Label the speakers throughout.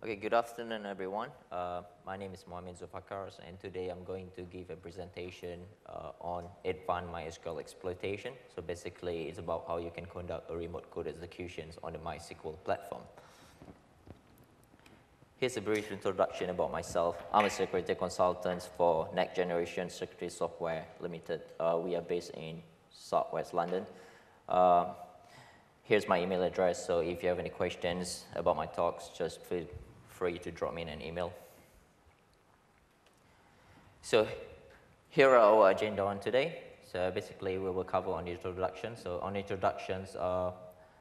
Speaker 1: Okay, good afternoon, everyone. My name is Muhaimin Dzulfakar, and today I'm going to give a presentation on advanced MySQL exploitation. So basically, it's about how you can conduct a remote code executions on the MySQL platform. Here's a brief introduction about myself. I'm a security consultant for Next Generation Security Software Limited. We are based in Southwest London. Here's my email address, so if you have any questions about my talks, just feel free to drop me in an email. So here are our agenda on today. So basically, we will cover on the introduction. So on introductions, I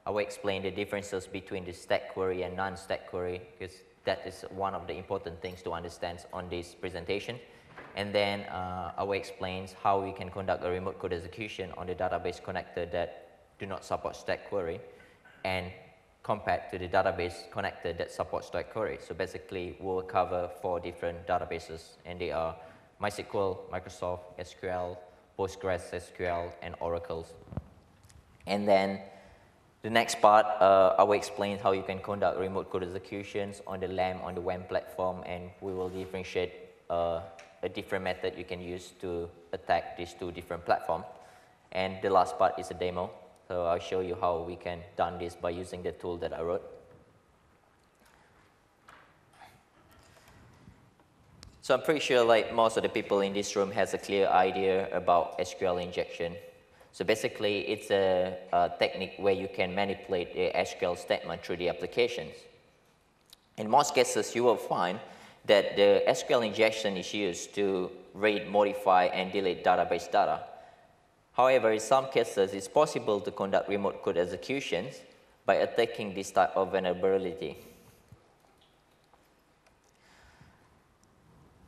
Speaker 1: will explain the differences between the stack query and non-stack query, because that is one of the important things to understand on this presentation. And then I will explain how we can conduct a remote code execution on the database connector that do not support stack query, and compared to the database connector that supports stack query. So basically, we'll cover 4 different databases, and they are MySQL, Microsoft SQL, PostgreSQL, and Oracle. And then the next part, I will explain how you can conduct remote code executions on the LAMP, on the WAMP platform, and we will differentiate a different method you can use to attack these 2 different platforms. And the last part is a demo. So I'll show you how we can done this by using the tool that I wrote. So I'm pretty sure like most of the people in this room has a clear idea about SQL injection. So basically, it's a technique where you can manipulate the SQL statement through the applications. In most cases, you will find that the SQL injection is used to read, modify, and delete database data. However, in some cases, it's possible to conduct remote code executions by attacking this type of vulnerability.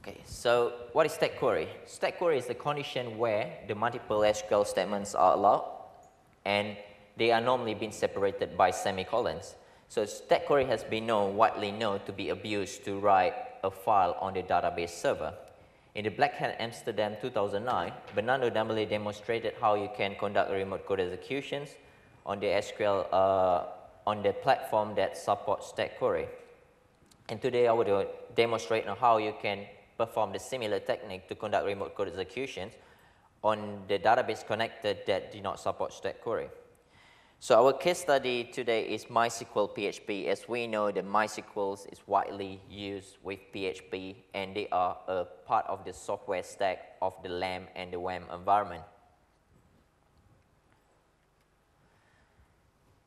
Speaker 1: Okay, so what is stack query? Stack query is the condition where the multiple SQL statements are allowed, and they are normally being separated by semicolons. So stack query has been widely known to be abused to write a file on the database server. In the Black Hat Amsterdam 2009, Bernardo Dambele demonstrated how you can conduct remote code executions on the SQL on the platform that supports stack query. And today I will demonstrate on how you can perform the similar technique to conduct remote code executions on the database connector that do not support stack query. So our case study today is MySQL PHP. As we know, the MySQL is widely used with PHP, and they are a part of the software stack of the LAMP and the WAMP environment.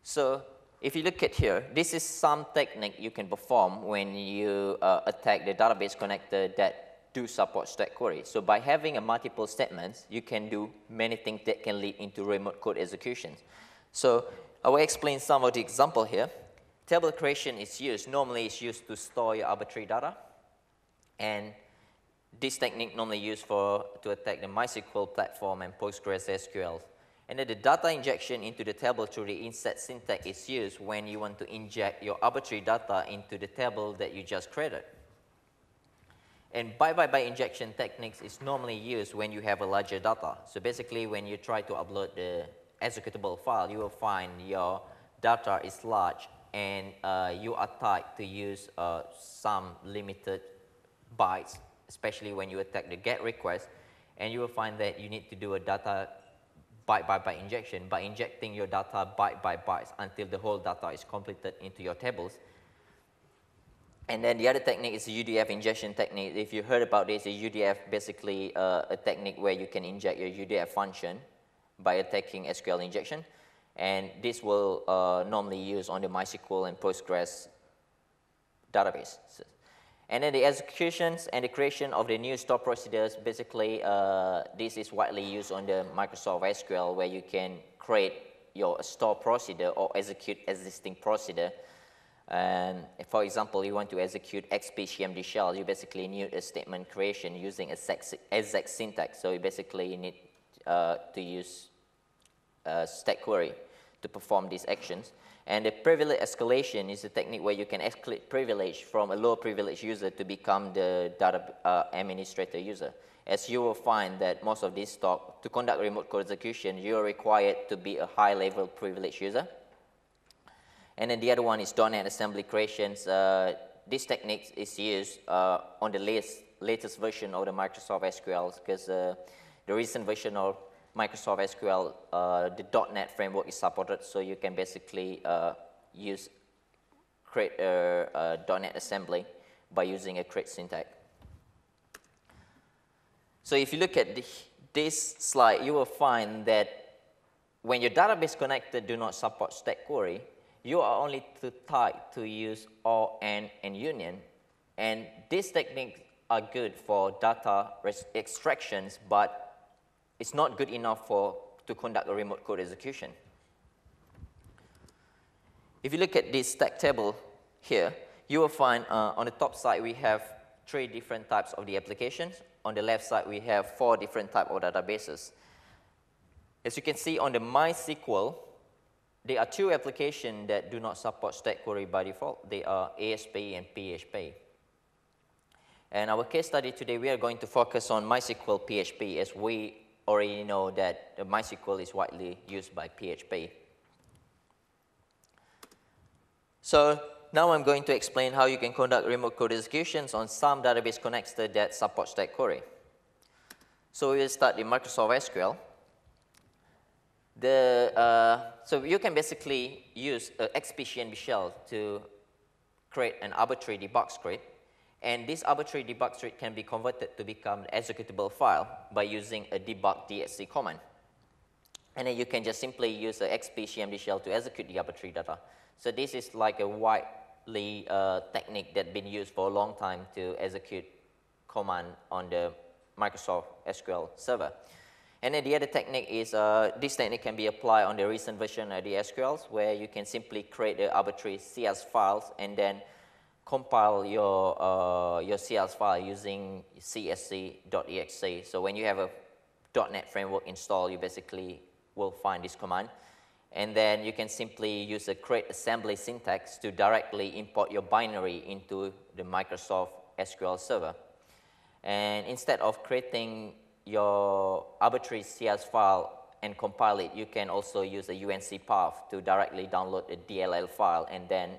Speaker 1: So if you look at here, this is some technique you can perform when you attack the database connector that do support stack query. So by having a multiple statements, you can do many things that can lead into remote code executions. So I will explain some of the example here. Table creation is used. Normally, it's used to store your arbitrary data. And this technique normally used to attack the MySQL platform and PostgreSQL. And then the data injection into the table through the insert syntax is used when you want to inject your arbitrary data into the table that you just created. And byte-by-byte injection techniques is normally used when you have a larger data. So basically, when you try to upload the executable file, you will find your data is large, and you are tied to use some limited bytes, especially when you attack the GET request, and you will find that you need to do a data byte-by-byte injection by injecting your data byte by byte until the whole data is completed into your tables. And then the other technique is the UDF injection technique. If you heard about this, the UDF basically a technique where you can inject your UDF function by attacking SQL injection, and this will normally use on the MySQL and Postgres database. And then the executions and the creation of the new store procedures, basically this is widely used on the Microsoft SQL, where you can create your store procedure or execute existing procedure. And for example, you want to execute XPCMD shell, you basically need a statement creation using exact syntax. So you basically need to use stack query to perform these actions. And the privilege escalation is a technique where you can escalate privilege from a low privilege user to become the data administrator user. As you will find that most of these talk, to conduct remote code execution, you are required to be a high level privilege user. And then the other one is .NET assembly creations. this technique is used on the latest version of the Microsoft SQL, because the recent version of Microsoft SQL, the .NET framework is supported, so you can basically create a .NET assembly by using a create syntax. So if you look at this slide, you will find that when your database connector do not support stack query, you are only too tight to use OR, AND, and union. And these techniques are good for data extractions, but it's not good enough to conduct a remote code execution. If you look at this stack table here, you will find on the top side we have 3 different types of the applications. On the left side, we have 4 different types of databases. As you can see on the MySQL, there are 2 applications that do not support stack query by default. They are ASP and PHP. And our case study today, we are going to focus on MySQL PHP, as we already know that MySQL is widely used by PHP. So now I'm going to explain how you can conduct remote code executions on some database connectors that support stack query. So we will start in Microsoft SQL. So you can basically use an XPCNB shell to create an arbitrary debug script, and this arbitrary debug script can be converted to become an executable file by using a debug.dsc command. And then you can just simply use the XPCNB shell to execute the arbitrary data. So this is like a widely technique that's been used for a long time to execute command on the Microsoft SQL server. And then the other technique is, this technique can be applied on the recent version of the SQLs, where you can simply create the arbitrary CS files and then compile your CS file using csc.exe. So when you have a .NET framework installed, you basically will find this command. And then you can simply use a create assembly syntax to directly import your binary into the Microsoft SQL server. And instead of creating your arbitrary CS file and compile it, you can also use a UNC path to directly download a DLL file and then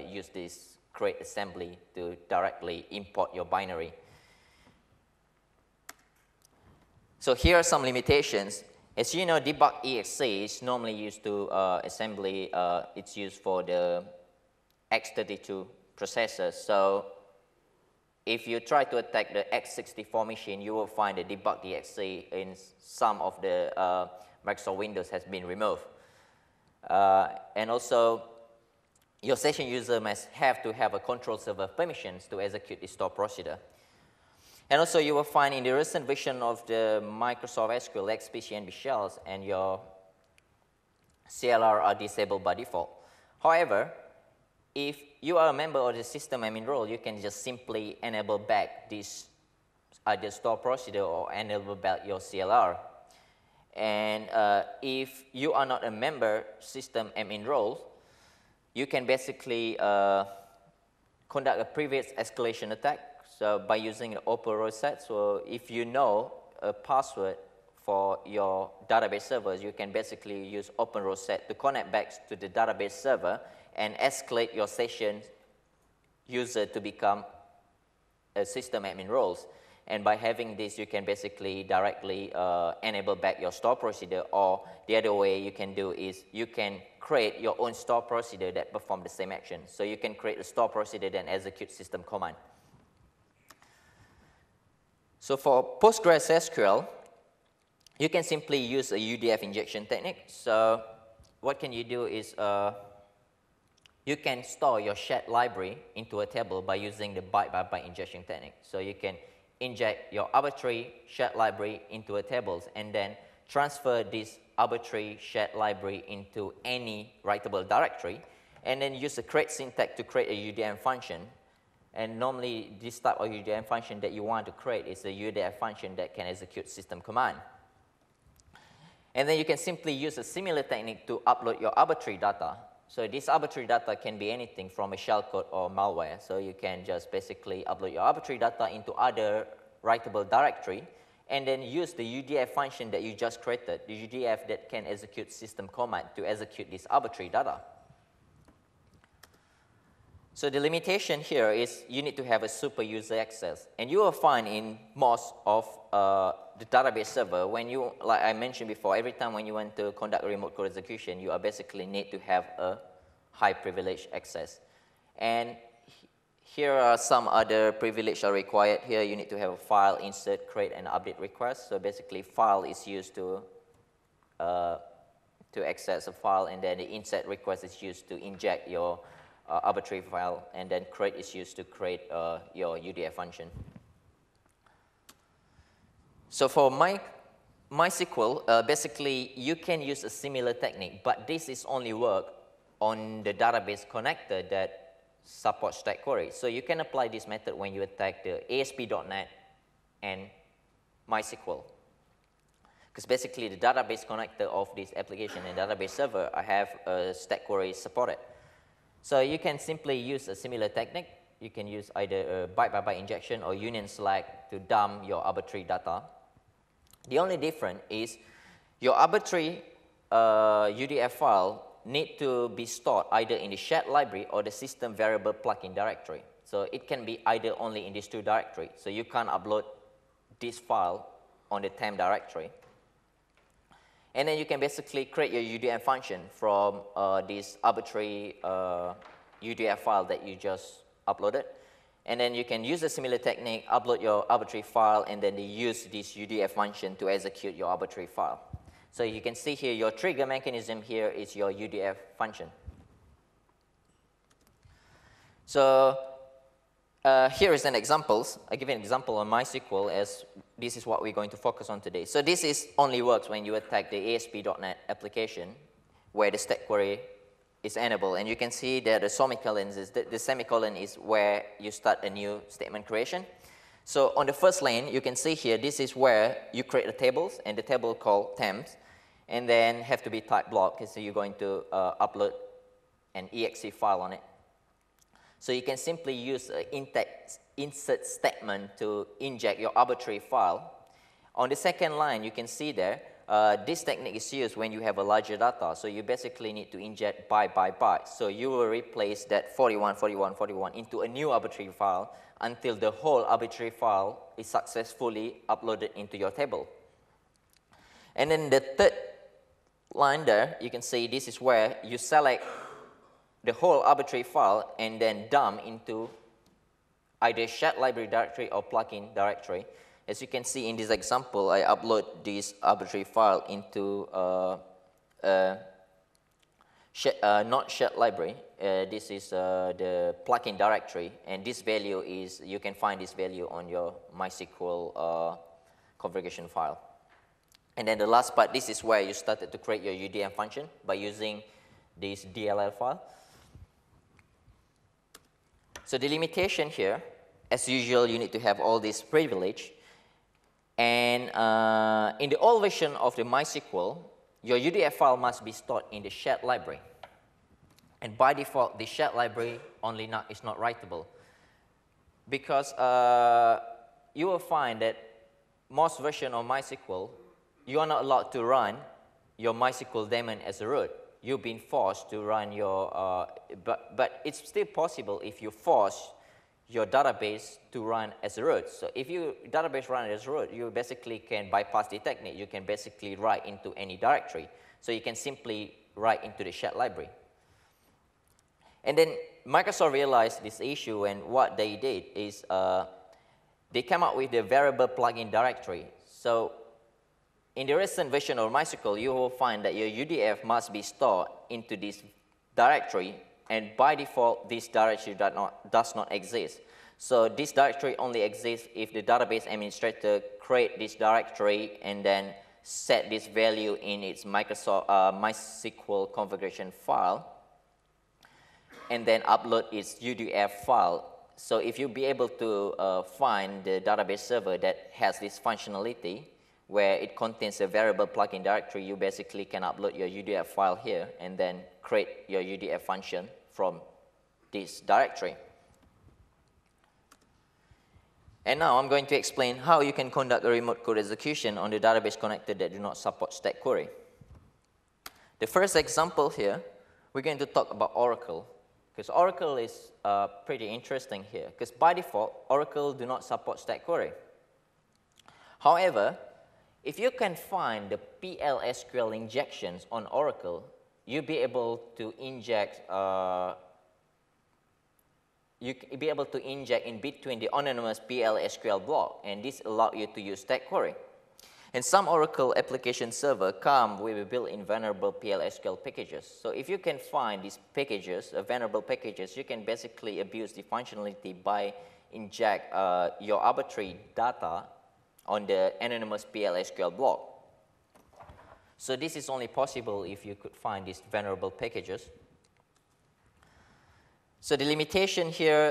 Speaker 1: use this create assembly to directly import your binary. So here are some limitations. As you know, debug.exe is normally used to assembly, it's used for the x32 processor. So if you try to attack the x64 machine, you will find the debug.exe in some of the Microsoft Windows has been removed. And also, your session user must have to have a control server permissions to execute the store procedure. And also, you will find in the recent version of the Microsoft SQL XPCNB shells and your CLR are disabled by default. However, if you are a member of the system admin role, you can just simply enable back this either store procedure or enable back your CLR. And if you are not a member system admin role, you can basically conduct a previous escalation attack. So by using an open row set, so if you know a password for your database servers, you can basically use open row set to connect back to the database server and escalate your session user to become a system admin roles. And by having this, you can basically directly enable back your store procedure, or the other way you can do is you can create your own store procedure that perform the same action. So you can create a store procedure then execute system command. So for PostgreSQL, you can simply use a UDF injection technique. So what can you do is you can store your shared library into a table by using the byte-by-byte injection technique. So you can inject your arbitrary shared library into a table and then transfer this arbitrary shared library into any writable directory, and then use the create syntax to create a UDF function. And normally, this type of UDF function that you want to create is a UDF function that can execute system command. And then you can simply use a similar technique to upload your arbitrary data. So this arbitrary data can be anything from a shellcode or malware. So you can just basically upload your arbitrary data into other writable directory, and then use the UDF function that you just created, the UDF that can execute system command to execute this arbitrary data. So the limitation here is you need to have a super user access. And you will find in most of the database server, when you, like I mentioned before, every time when you want to conduct a remote code execution, you are basically need to have a high privilege access. And here are some other privileges are required. Here you need to have a file, insert, create, and update request. So basically file is used to access a file, and then the insert request is used to inject your arbitrary file, and then create is used to create your UDF function. So for MySQL, basically you can use a similar technique, but this is only work on the database connector that supports stack query. So you can apply this method when you attack the ASP.NET and MySQL. Because basically the database connector of this application and database server, I have stack query supported. So you can simply use a similar technique. You can use either a byte-by-byte injection or union select to dump your arbitrary data. The only difference is your arbitrary UDF file need to be stored either in the shared library or the system variable plugin directory. So it can be either only in these two directories. So you can't upload this file on the temp directory. And then you can basically create your UDF function from this arbitrary UDF file that you just uploaded. And then you can use a similar technique, upload your arbitrary file, and then use this UDF function to execute your arbitrary file. So you can see here your trigger mechanism here is your UDF function. So here is an example. I give an example on MySQL as this is what we're going to focus on today. So this is only works when you attack the ASP.NET application where the stack query is enabled. And you can see that the semicolon is where you start a new statement creation. So on the first lane, you can see here, this is where you create the tables, and the table called temps, and then have to be type block, so you're going to upload an exe file on it. So you can simply use an insert statement to inject your arbitrary file. On the second line, you can see there, this technique is used when you have a larger data. So you basically need to inject byte by byte. So you will replace that 41, 41, 41 into a new arbitrary file until the whole arbitrary file is successfully uploaded into your table. And then the third line there, you can see this is where you select the whole arbitrary file and then dump into either shared library directory or plugin directory. As you can see in this example, I upload this arbitrary file into not shared library. This is the plugin directory, and this value is, you can find this value on your MySQL configuration file. And then the last part, this is where you started to create your UDF function by using this DLL file. So the limitation here, as usual, you need to have all this privilege. And in the old version of the MySQL, your UDF file must be stored in the shared library. And by default, the shared library is not writable. Because you will find that most version of MySQL, you are not allowed to run your MySQL daemon as a root. You've been forced to run your, but it's still possible if you force your database to run as a root. So if your database runs as a root, you basically can bypass the technique. You can basically write into any directory. So you can simply write into the shared library. And then Microsoft realized this issue, and what they did is they came up with the variable plugin directory. So in the recent version of MySQL, you will find that your UDF must be stored into this directory, and by default, this directory does not exist. So this directory only exists if the database administrator create this directory and then set this value in its MySQL configuration file, and then upload its UDF file. So if you be able to find the database server that has this functionality, where it contains a variable plugin directory, you basically can upload your UDF file here and then create your UDF function from this directory. And now I'm going to explain how you can conduct a remote code execution on the database connector that do not support stack query. The first example here, we're going to talk about Oracle, because Oracle is pretty interesting here, because by default, Oracle do not support stack query. However, if you can find the PL/SQL injections on Oracle, you'll be able to inject in between the anonymous PL/SQL block, and this allows you to use stack query. And some Oracle application server come with a built-in vulnerable PL/SQL packages. So if you can find these packages, vulnerable packages, you can basically abuse the functionality by inject your arbitrary data on the anonymous PL/SQL block. So this is only possible if you could find these vulnerable packages. So the limitation here,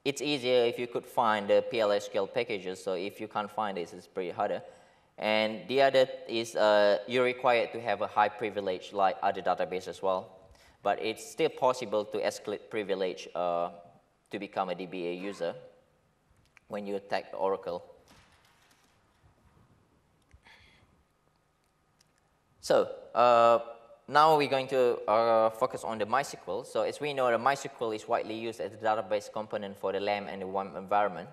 Speaker 1: it's easier if you could find the PL/SQL packages. So if you can't find this, it's pretty harder. And the other is you're required to have a high privilege like other databases as well. But it's still possible to escalate privilege to become a DBA user when you attack Oracle. So now we're going to focus on the MySQL. So as we know, the MySQL is widely used as a database component for the LAMP and the WAMP environment.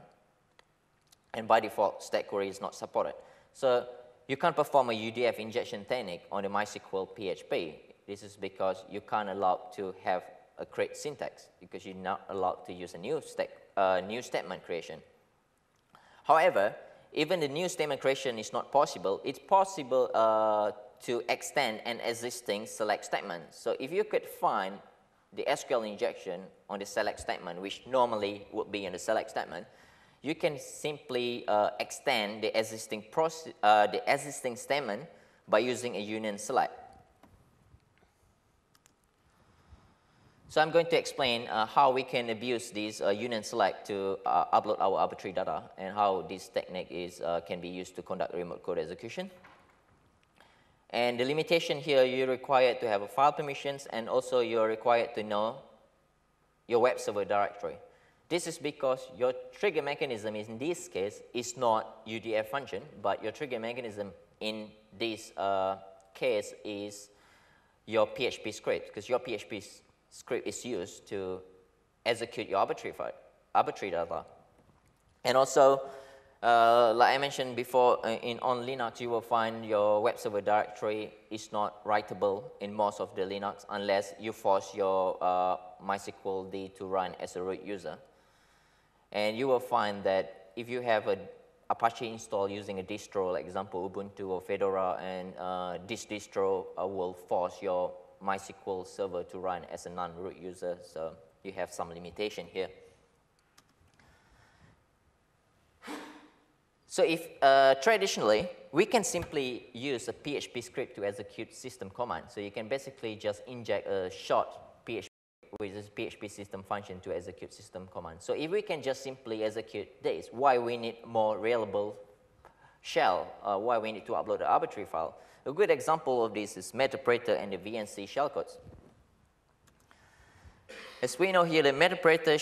Speaker 1: And by default, stack query is not supported. So you can't perform a UDF injection technique on the MySQL PHP. This is because you can't allow to have a create syntax, because you're not allowed to use a new statement creation. However, even the new statement creation is not possible. It's possible to extend an existing select statement. So if you could find the SQL injection on the select statement, which normally would be in the select statement, you can simply extend the existing statement by using a union select. So I'm going to explain how we can abuse this union select to upload our arbitrary data, and how this technique can be used to conduct remote code execution. And the limitation here, you're required to have a file permissions, and also you're required to know your web server directory. This is because your trigger mechanism in this case is not UDF function, but your trigger mechanism in this case is your PHP script, because your PHP script is used to execute your arbitrary data. And also, like I mentioned before, on Linux, you will find your web server directory is not writable in most of the Linux unless you force your MySQL D to run as a root user. And you will find that if you have an Apache install using a distro, like example Ubuntu or Fedora, and this distro will force your MySQL server to run as a non-root user, so you have some limitation here. So if traditionally, we can simply use a PHP script to execute system commands. So you can basically just inject a short PHP with this PHP system function to execute system commands. So if we can just simply execute this, why we need more reliable shell? Why we need to upload the arbitrary file? A good example of this is Metapreter and the VNC shellcodes. As we know here, the Metapreter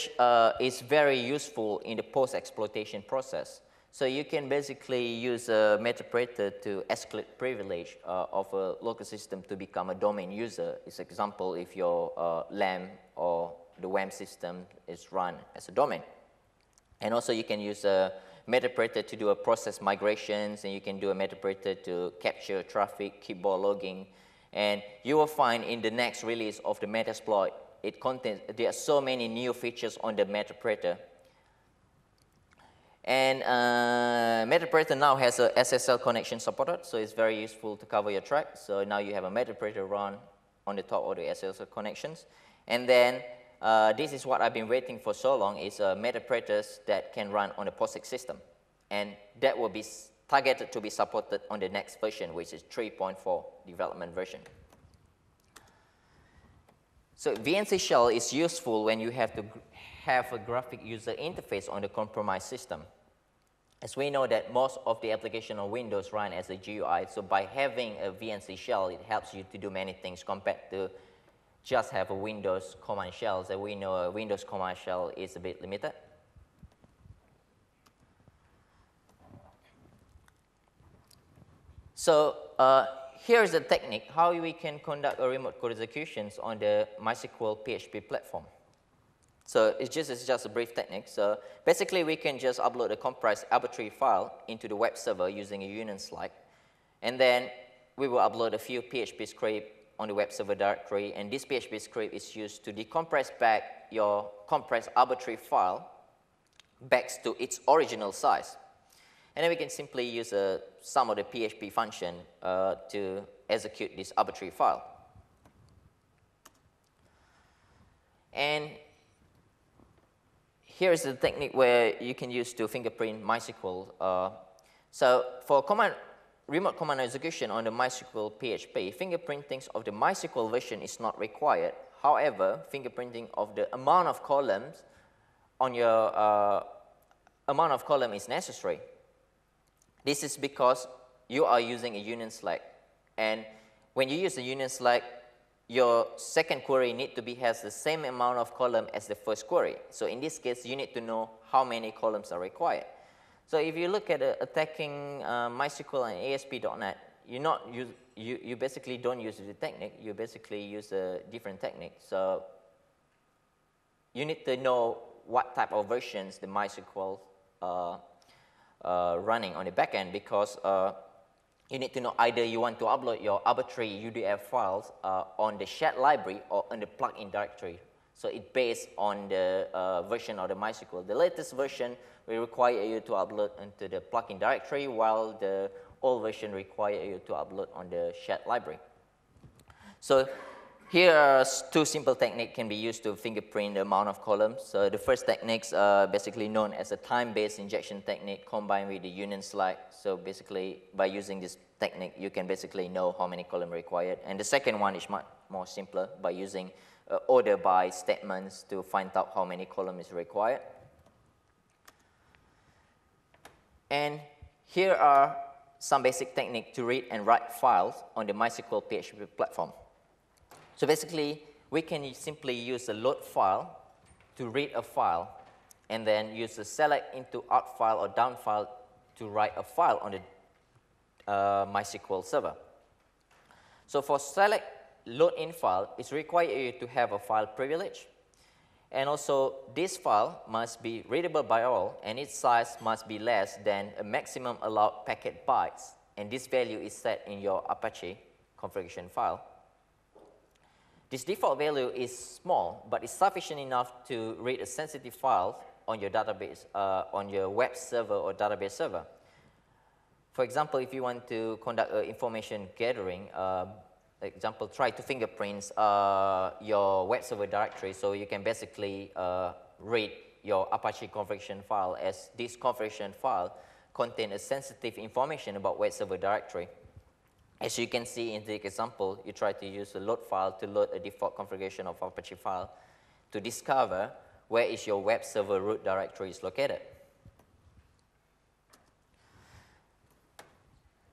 Speaker 1: is very useful in the post-exploitation process. So you can basically use a Metapreter to escalate privilege of a local system to become a domain user. It's example if your LAMP or the WAMP system is run as a domain. And also you can use a Metapreter to do a process migrations, and you can do a Metapreter to capture traffic, keyboard logging. And you will find in the next release of the Metasploit, there are so many new features on the Metapreter. And Metapreter now has a SSL connection supported, so it's very useful to cover your track. So now you have a Metapreter run on the top of the SSL connections. And then this is what I've been waiting for so long, is Metapreters that can run on a POSIX system. And that will be targeted to be supported on the next version, which is 3.4 development version. So VNC shell is useful when you have to have a graphic user interface on the compromised system. As we know that most of the application on Windows run as a GUI, so by having a VNC shell, it helps you to do many things compared to just have a Windows command shell. So we know a Windows command shell is a bit limited. So here is the technique how we can conduct a remote code executions on the MySQL PHP platform. So it's just a brief technique. So basically, we can just upload a compressed arbitrary file into the web server using a union select, and then we will upload a few PHP script on the web server directory, and this PHP script is used to decompress back your compressed arbitrary file back to its original size. And then we can simply use some of the PHP function to execute this arbitrary file. And here is the technique where you can use to fingerprint MySQL. So for remote command execution on the MySQL PHP, fingerprinting of the MySQL version is not required. However, fingerprinting of the amount of columns on your amount of column is necessary. This is because you are using a union select, and when you use a union select, your second query need to has the same amount of column as the first query. So in this case, you need to know how many columns are required. So if you look at attacking MySQL and ASP.NET, you basically don't use the technique. You basically use a different technique. So you need to know what type of versions the MySQL running on the backend, because you need to know either you want to upload your arbitrary UDF files on the shared library or on the plugin directory. So it's based on the version of the MySQL. The latest version will require you to upload into the plugin directory, while the old version require you to upload on the shared library. So here are two simple techniques can be used to fingerprint the amount of columns. So the first techniques are basically known as a time-based injection technique combined with the union select. So basically, by using this technique, you can basically know how many columns required. And the second one is much more simpler, by using order by statements to find out how many columns is required. And here are some basic techniques to read and write files on the MySQL PHP platform. So basically, we can simply use a load file to read a file, and then use the select into out file or down file to write a file on the MySQL server. So for select load in file, it's required you to have a file privilege. And also, this file must be readable by all, and its size must be less than a maximum allowed packet bytes. And this value is set in your Apache configuration file. This default value is small, but it's sufficient enough to read a sensitive file on your database, on your web server or database server. For example, if you want to conduct information gathering, example, try to fingerprint your web server directory, so you can basically read your Apache configuration file, as this configuration file contains sensitive information about web server directory. As you can see in the example, you try to use a load file to load a default configuration of Apache file to discover where is your web server root directory is located.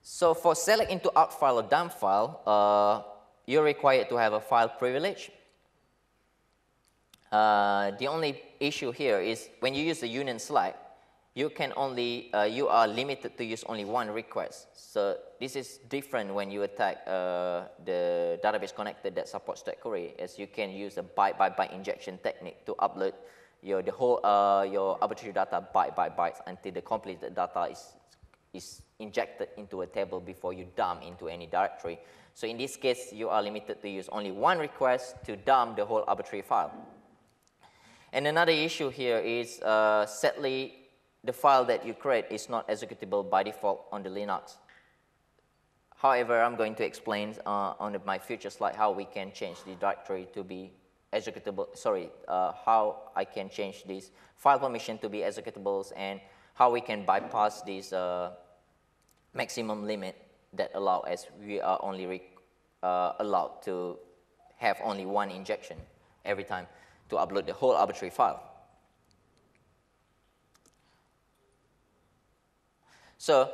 Speaker 1: So for select into out file or dump file, you're required to have a file privilege. The only issue here is when you use the union select, you can only, you are limited to use only one request. So this is different when you attack the database connector that supports stack query, as you can use a byte by byte injection technique to upload your arbitrary data byte by byte until the completed data is injected into a table before you dump into any directory. So in this case, you are limited to use only one request to dump the whole arbitrary file. And another issue here is sadly, the file that you create is not executable by default on the Linux. However, I'm going to explain on my future slide how we can change the directory to be executable, how I can change this file permission to be executables, and how we can bypass this maximum limit that allow, as we are only allowed to have only one injection every time to upload the whole arbitrary file. So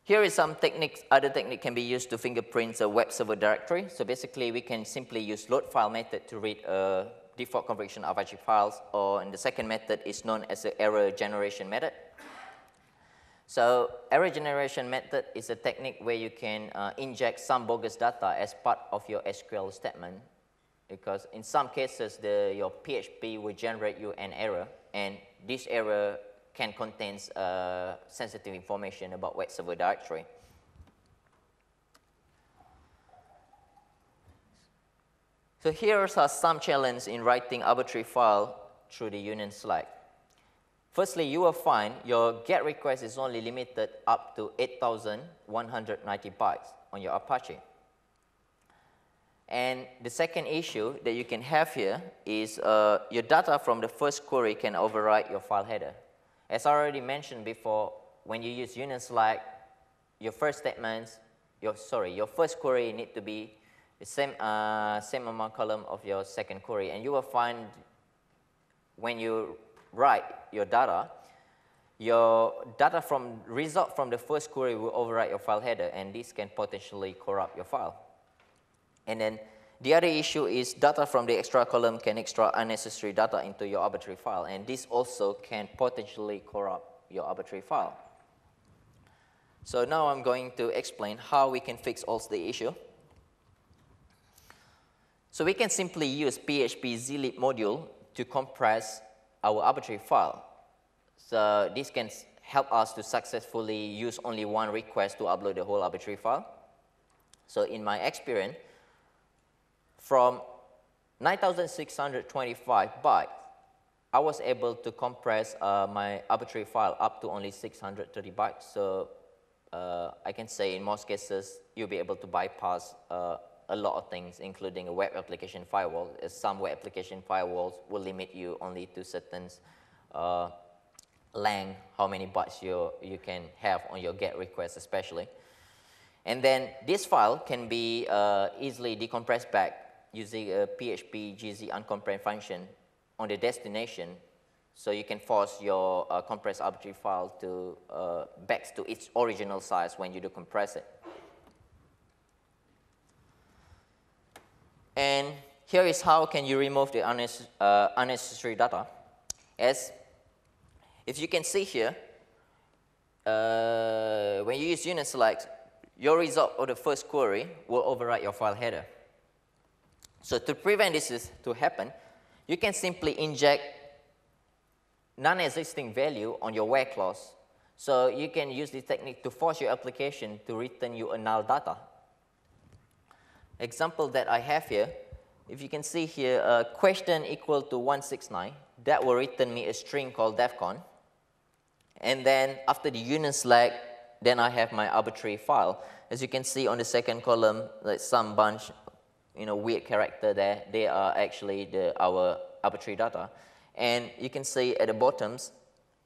Speaker 1: here is some techniques, other technique can be used to fingerprint a web server directory. So basically, we can simply use load file method to read default configuration of Apache files, or in the second method is known as the error generation method. So error generation method is a technique where you can inject some bogus data as part of your SQL statement, because in some cases your PHP will generate you an error, and this error can contain sensitive information about web server directory. So here are some challenges in writing arbitrary file through the union select. Firstly, you will find your GET request is only limited up to 8,190 bytes on your Apache. And the second issue that you can have here is your data from the first query can overwrite your file header. As I already mentioned before, when you use union select, your first statements, your first query need to be the same amount column of your second query, and you will find when you write your data from result from the first query will overwrite your file header, and this can potentially corrupt your file. And then the other issue is data from the extra column can extract unnecessary data into your arbitrary file, and this also can potentially corrupt your arbitrary file. So now I'm going to explain how we can fix all the issue. So we can simply use PHP zlib module to compress our arbitrary file. So this can help us to successfully use only one request to upload the whole arbitrary file. So in my experience, from 9,625 bytes, I was able to compress my arbitrary file up to only 630 bytes. So I can say in most cases, you'll be able to bypass a lot of things, including a web application firewall. Some web application firewalls will limit you only to certain length, how many bytes you can have on your GET request especially. And then this file can be easily decompressed back using a PHP gz uncompress function on the destination, so you can force your compressed arbitrary file to back to its original size when you do compress it. And here is how can you remove the unnecessary data. As if you can see here, when you use union select, your result of the first query will overwrite your file header. So to prevent this to happen, you can simply inject non-existing value on your where clause. So you can use this technique to force your application to return you a null data. Example that I have here, if you can see here, question equal to 169, that will return me a string called defcon. And then after the union select, then I have my arbitrary file. As you can see on the second column, like some bunch, weird character there. They are actually our arbitrary data. And you can see at the bottoms,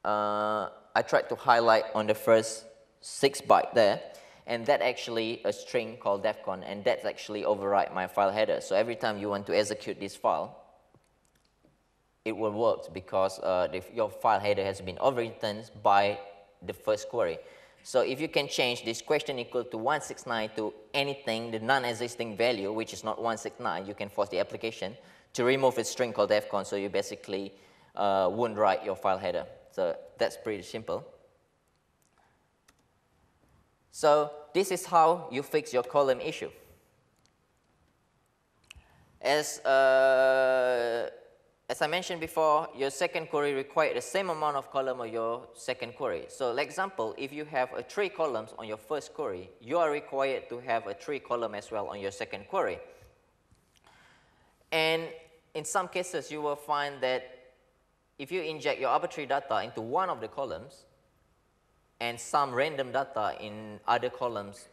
Speaker 1: I tried to highlight on the first 6 bytes there, and that actually a string called defcon, and that's actually overwrite my file header. So every time you want to execute this file, it will work because your file header has been overwritten by the first query. So if you can change this question equal to 169 to anything, the non-existing value, which is not 169, you can force the application to remove a string called defcon, so you basically won't write your file header. So that's pretty simple. So this is how you fix your column issue. As I mentioned before, your second query requires the same amount of column of your second query. So, like example, if you have 3 columns on your first query, you are required to have 3 columns as well on your second query. And in some cases, you will find that if you inject your arbitrary data into one of the columns and some random data in other columns,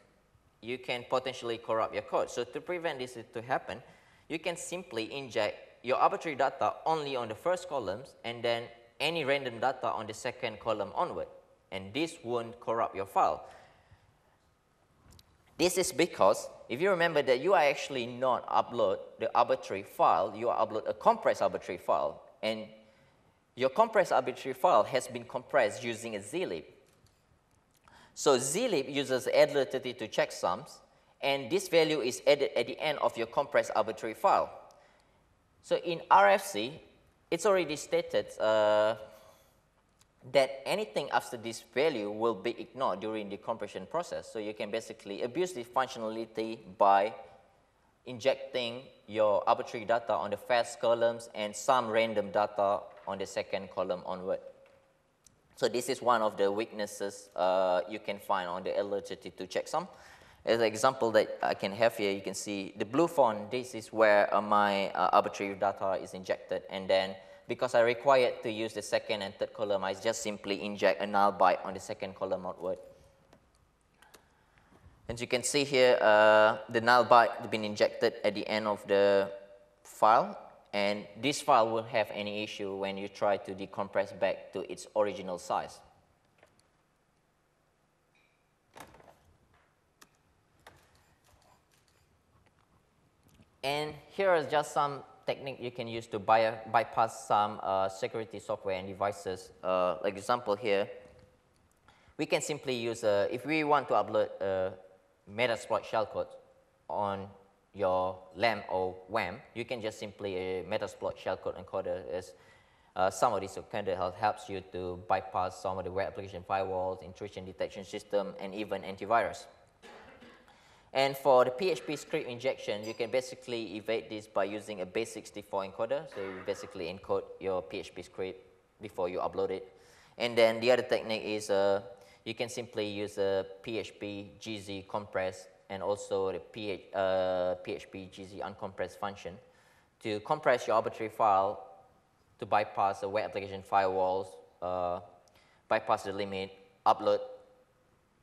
Speaker 1: you can potentially corrupt your code. So to prevent this to happen, you can simply inject your arbitrary data only on the first columns and then any random data on the second column onward. And this won't corrupt your file. This is because if you remember that you are actually not upload the arbitrary file, you are upload a compressed arbitrary file. And your compressed arbitrary file has been compressed using a zlib. So zlib uses adler32 checksums, and this value is added at the end of your compressed arbitrary file. So in RFC, it's already stated that anything after this value will be ignored during the compression process. So you can basically abuse this functionality by injecting your arbitrary data on the first columns and some random data on the second column onward. So this is one of the weaknesses you can find on the L32 checksum. As an example that I can have here, you can see the blue font, this is where my arbitrary data is injected, and then because I required to use the second and third column, I just simply inject a null byte on the second column outward. As you can see here, the null byte has been injected at the end of the file, and this file will have any issue when you try to decompress back to its original size. And here is just some technique you can use to bypass some security software and devices. Like example here, we can simply use, if we want to upload Metasploit shellcode on your LAMP or WAMP, you can just simply Metasploit shellcode encoder as some of this kind of helps you to bypass some of the web application firewalls, intrusion detection system, and even antivirus. And for the PHP script injection, you can basically evade this by using a base64 encoder. So you basically encode your PHP script before you upload it. And then the other technique is you can simply use a PHP GZ compress and also the PHP GZ uncompressed function to compress your arbitrary file to bypass the web application firewalls, bypass the limit, upload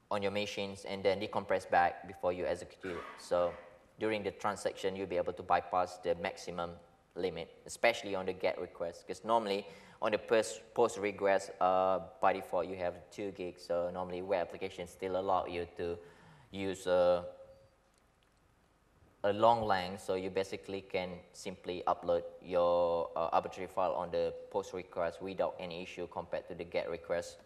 Speaker 1: on your machines, and then decompress back before you execute it. So during the transaction, you'll be able to bypass the maximum limit, especially on the GET request, because normally on the post request, by default, you have 2 gigs. So normally web applications still allow you to use a long length, so you basically can simply upload your arbitrary file on the post request without any issue compared to the GET request.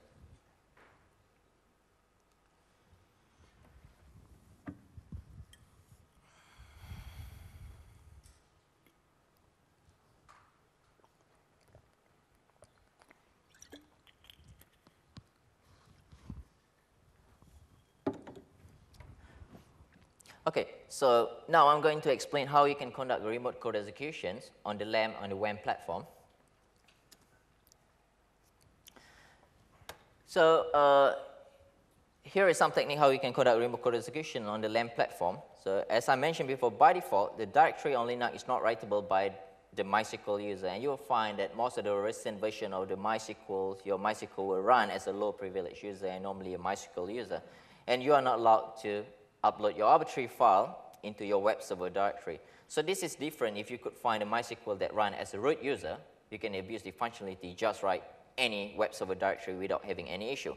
Speaker 1: Okay, so now I'm going to explain how you can conduct remote code executions on the LAMP and the WAMP platform. So here is some technique how you can conduct remote code execution on the LAMP platform. So as I mentioned before, by default, the directory on Linux is not writable by the MySQL user, and you will find that most of the recent version of the MySQL, your MySQL will run as a low privilege user and normally a MySQL user, and you are not allowed to upload your arbitrary file into your web server directory. So this is different. If you could find a MySQL that run as a root user, you can abuse the functionality, just write any web server directory without having any issue.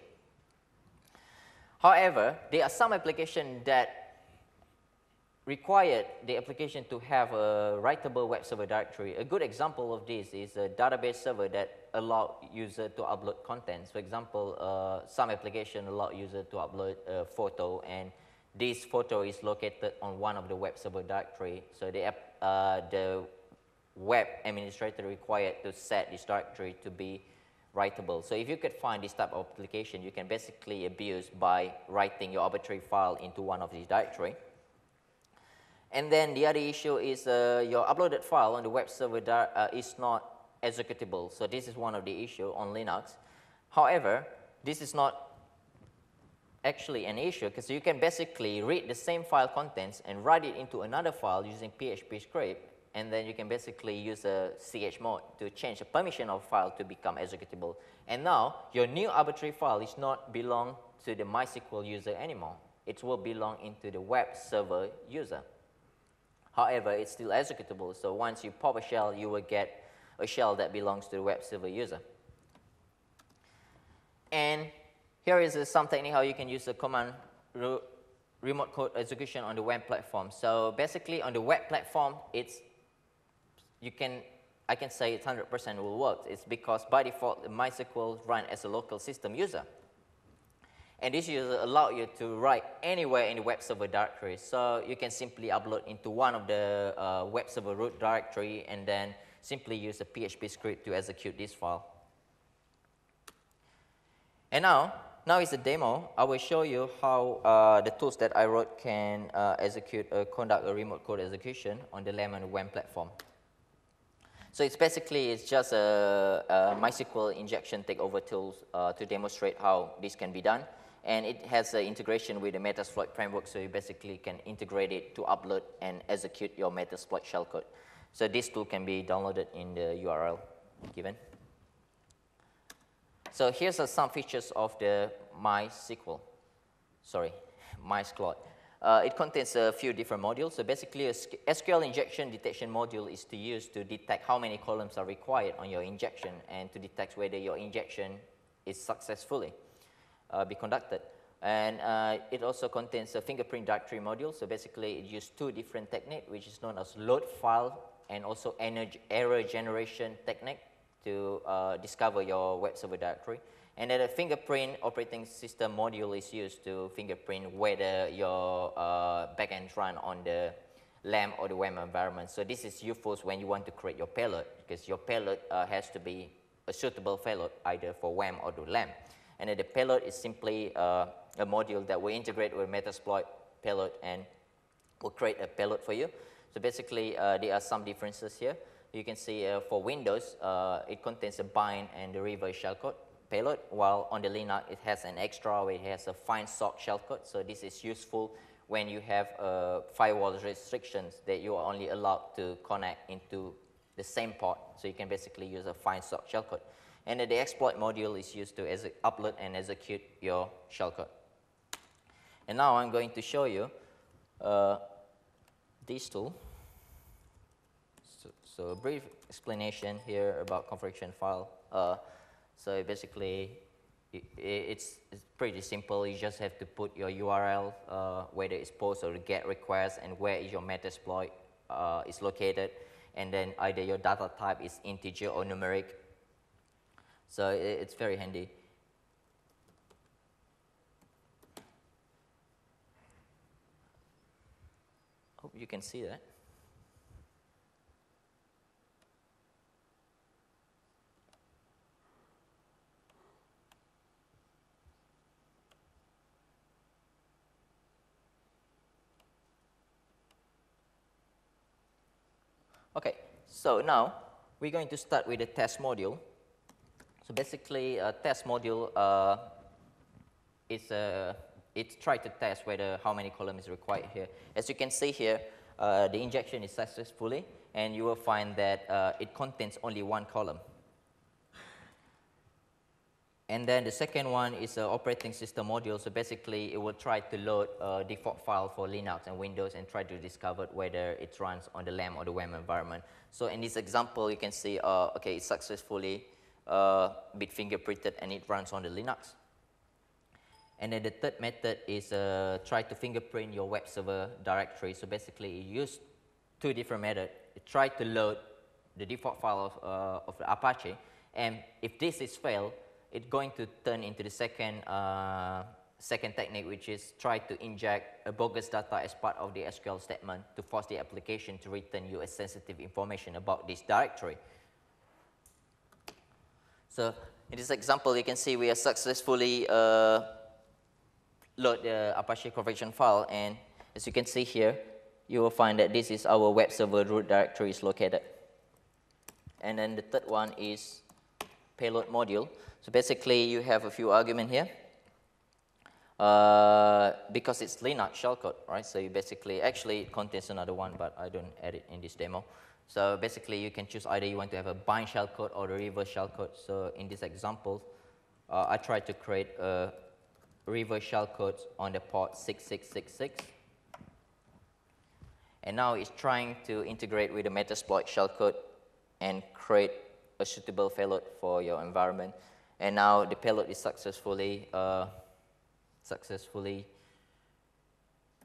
Speaker 1: However, there are some applications that require the application to have a writable web server directory. A good example of this is a database server that allow user to upload contents. For example, some application allow user to upload a photo, and this photo is located on one of the web server directory. So the web administrator required to set this directory to be writable. So if you could find this type of application, you can basically abuse by writing your arbitrary file into one of these directory. And then the other issue is your uploaded file on the web server is not executable. So this is one of the issues on Linux. However, this is not actually an issue, because you can basically read the same file contents and write it into another file using PHP script, and then you can basically use a chmod to change the permission of file to become executable. And now your new arbitrary file is not belong to the MySQL user anymore. It will belong into the web server user. However, it's still executable. So once you pop a shell, you will get a shell that belongs to the web server user. And here is some technique how you can use the command remote code execution on the web platform. So basically on the web platform, I can say it's 100% will work. It's because by default, the MySQL run as a local system user. And this user allow you to write anywhere in the web server directory. So you can simply upload into one of the web server root directory and then simply use a PHP script to execute this file. And now is a demo. I will show you how the tools that I wrote can conduct a remote code execution on the LAMP and WAMP platform. So it's just a MySQL injection takeover tools to demonstrate how this can be done. And it has an integration with the Metasploit framework, so you basically can integrate it to upload and execute your Metasploit shellcode. So this tool can be downloaded in the URL given. So here's some features of the MySQL. It contains a few different modules. So basically, a SQL injection detection module is to use to detect how many columns are required on your injection and to detect whether your injection is successfully be conducted. And it also contains a fingerprint directory module. So basically, it uses two different techniques, which is known as load file and also error generation technique to discover your web server directory. And then a fingerprint operating system module is used to fingerprint whether your backend run on the LAMP or the WAMP environment. So this is useful when you want to create your payload, because your payload has to be a suitable payload either for WAMP or the LAMP. And then the payload is simply a module that will integrate with Metasploit payload and will create a payload for you. So basically, there are some differences here. You can see for Windows, it contains a bind and the reverse shellcode payload, while on the Linux, it has an extra where it has a find sock shellcode. So this is useful when you have firewall restrictions that you are only allowed to connect into the same port. So you can basically use a find sock shellcode. And the exploit module is used to upload and execute your shellcode. And now I'm going to show you this tool. So a brief explanation here about configuration file. So basically, it's pretty simple. You just have to put your URL, whether it's post or get request, and where is your Metasploit is located, and then either your data type is integer or numeric. So it's very handy. Hope you can see that. Okay, so now we're going to start with the test module. So basically, a test module it tries to test whether how many columns is required here. As you can see here, the injection is successfully, and you will find that it contains only one column. And then the second one is an operating system module. So basically, it will try to load a default file for Linux and Windows and try to discover whether it runs on the LAMP or the WAMP environment. So in this example, you can see, okay, it's successfully been fingerprinted and it runs on the Linux. And then the third method is try to fingerprint your web server directory. So basically, you use two different methods. You try to load the default file of the Apache, and if this is failed, it's going to turn into the second technique, which is try to inject a bogus data as part of the SQL statement to force the application to return you a sensitive information about this directory. So in this example, you can see we have successfully load the Apache configuration file, and as you can see here, you will find that this is our web server root directory is located. And then the third one is payload module. So basically, you have a few arguments here. Because it's Linux shellcode, right? So you basically, actually it contains another one, but I don't add it in this demo. So basically, you can choose either you want to have a bind shellcode or the reverse shellcode. So in this example, I tried to create a reverse shellcode on the port 6666. And now it's trying to integrate with the Metasploit shellcode and create a suitable payload for your environment. And now the payload is successfully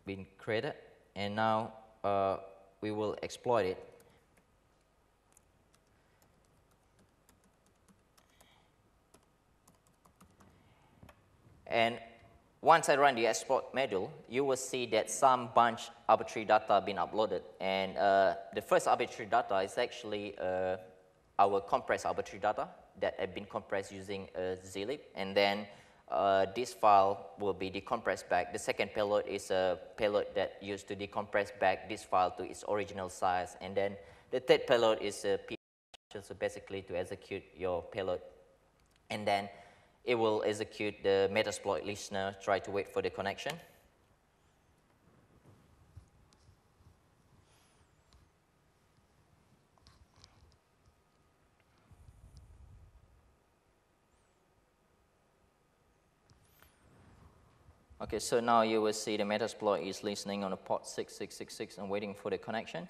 Speaker 1: been created. And now we will exploit it. And once I run the export module, you will see that some bunch arbitrary data been uploaded. And the first arbitrary data is actually our compressed arbitrary data that have been compressed using a zlib. And then this file will be decompressed back. The second payload is a payload that used to decompress back this file to its original size. And then the third payload is a PH, so basically to execute your payload. And then it will execute the Metasploit listener, try to wait for the connection. Okay, so now you will see the Metasploit is listening on a port 6666 and waiting for the connection.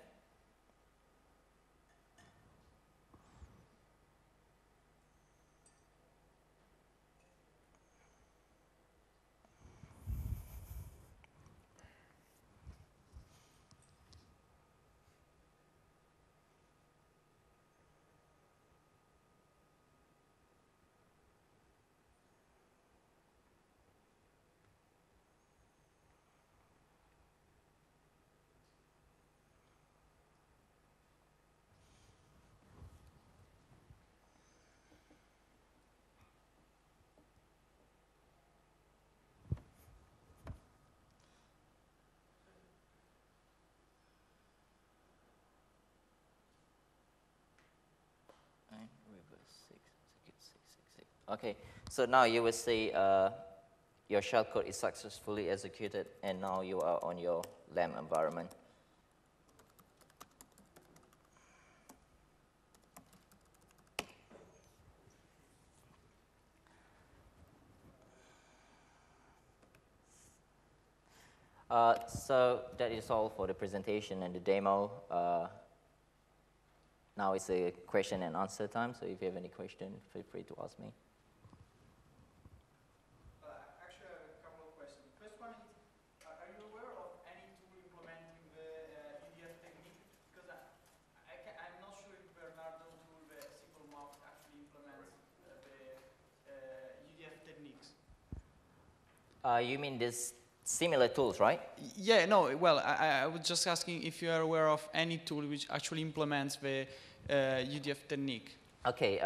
Speaker 1: Okay, so now you will see your shellcode is successfully executed, and now you are on your LAMP environment. So that is all for the presentation and the demo. Now it's a question and answer time, so if you have any question, feel free to ask me.
Speaker 2: Actually, I have a couple of questions. First one is, are you aware of any tool implementing the UDF technique? Because I'm not sure if Bernardo tool, the SQL MAP, actually implements the UDF techniques.
Speaker 1: You mean this similar tools, right?
Speaker 2: Yeah, no, well, I was just asking if you are aware of any tool which actually implements the UDF technique.
Speaker 1: Okay,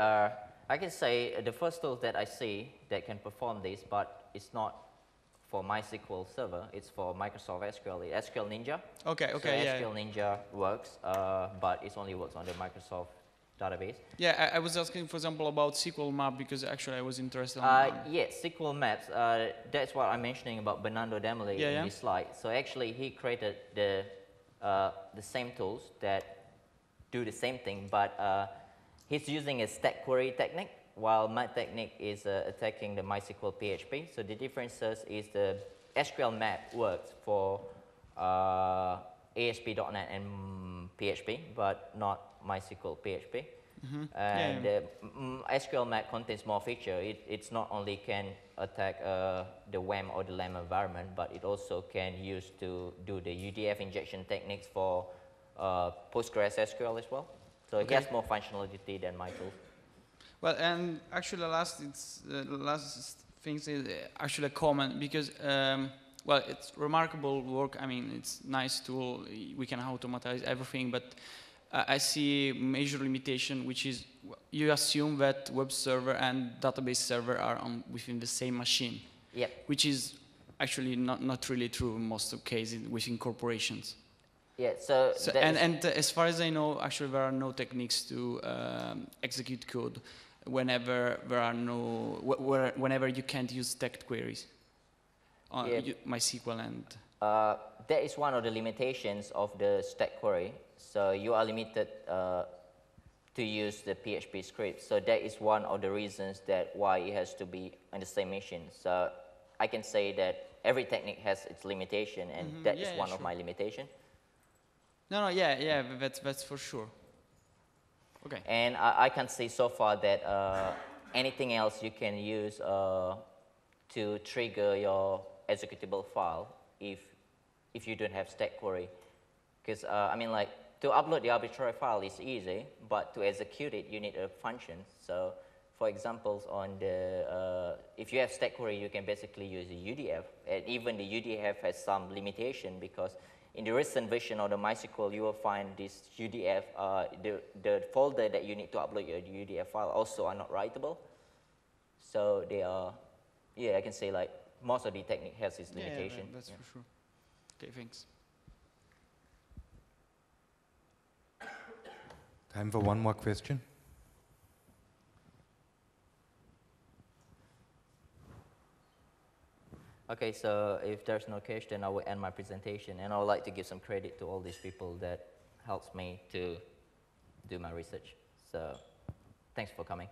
Speaker 1: I can say the first tool that I see that can perform this, but it's not for MySQL server, it's for Microsoft SQL, SQL Ninja.
Speaker 2: Okay,
Speaker 1: so
Speaker 2: yeah.
Speaker 1: SQL Ninja works, but it only works on the Microsoft database.
Speaker 2: Yeah, I was asking, for example, about SQL map because actually I was interested
Speaker 1: Yeah, SQL maps, that's what I'm mentioning about Bernardo Demele in this slide. So actually he created the same tools that do the same thing, but he's using a stack query technique, while my technique is attacking the MySQL PHP. So the differences is the SQL map works for ASP.NET and PHP, but not MySQL PHP.
Speaker 2: Mm-hmm.
Speaker 1: And SQL map contains more feature. It's not only can attack the WAMP or the LAMP environment, but it also can use to do the UDF injection techniques for Postgres SQL as well. So it has more functionality than my tool.
Speaker 2: Well, and actually the last thing is actually a comment because, well, it's remarkable work. I mean, it's nice tool. We can automatize everything, but I see major limitation, which is you assume that web server and database server are within the same machine.
Speaker 1: Yep.
Speaker 2: Which is actually not really true in most of cases within corporations.
Speaker 1: Yeah, so
Speaker 2: and as far as I know, actually there are no techniques to execute code whenever there are no, whenever you can't use stacked queries on MySQL and.
Speaker 1: That is one of the limitations of the stack query. So you are limited to use the PHP script. So that is one of the reasons that why it has to be on the same machine. So I can say that every technique has its limitation, and that is one of my limitations.
Speaker 2: No, yeah, that's for sure. Okay.
Speaker 1: And I can see so far that anything else you can use to trigger your executable file if you don't have stack query. Because, I mean, like, to upload the arbitrary file is easy, but to execute it, you need a function. So, for example, on the, if you have stack query, you can basically use a UDF. And even the UDF has some limitation because in the recent version of the MySQL, you will find this UDF, the folder that you need to upload your UDF file also are not writable. So they are yeah, I can say like most of the technique has its limitation.
Speaker 2: Yeah, that's for sure. Okay, thanks.
Speaker 3: Time for one more question.
Speaker 1: Okay, so if there's no question, I will end my presentation, and I would like to give some credit to all these people that helps me to do my research. So thanks for coming.